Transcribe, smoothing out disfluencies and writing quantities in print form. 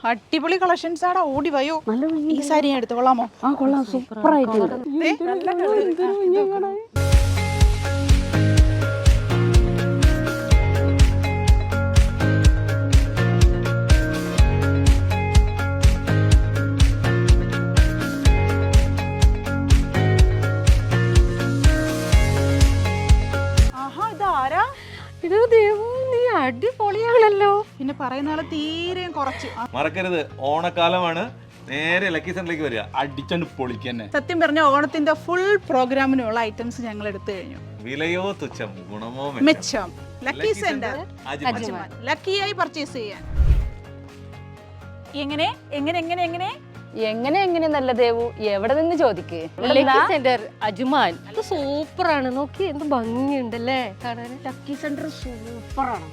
അടിപൊളി കളക്ഷൻസ് ആടാ, ഓടി വയോ. ഈ സാരി ഞാൻ എടുത്തു, കൊള്ളാമോ? ആ കൊള്ളാം, സൂപ്പർ ആയിട്ടുണ്ട്. ആഹാ, ഇതാരാ? ഇത് ദേവു, നീ അടിപൊളിയാണല്ലോ. പിന്നെ പറയുന്ന ആളെ തീരെയും കുറച്ച്. മറക്കരുത്, ഓണക്കാലമാണ്. നേരെ ലക്കി സെന്ററിലേക്ക് വരിക, അടിച്ചണ്ട് പൊളിക്കന്നെ. സത്യം പറഞ്ഞ ഓണത്തിന്റെ ഫുൾ പ്രോഗ്രാമിനുള്ള ഐറ്റംസ് ഞങ്ങൾ എടുത്തു കഴിഞ്ഞു. വിലയോ തുച്ഛം, ഗുണമോ മെച്ചം. Lucky Centre, Ajman. ലക്കിയായി പർച്ചേസ് ചെയ്യാൻ. എങ്ങനെ എങ്ങനെ എങ്ങനെ എങ്ങനെ എങ്ങനെ നല്ല ദേവു, എവിടെ നിന്ന് ചോദിക്ക്. ലക്കി സെന്റർ അജ്മാൻ, ഇത് സൂപ്പറാണ്. നോക്കി എന്ത് ഭംഗിയുണ്ടല്ലേ കാണാൻ. ലക്കി സെന്റർ സൂപ്പറാണ്.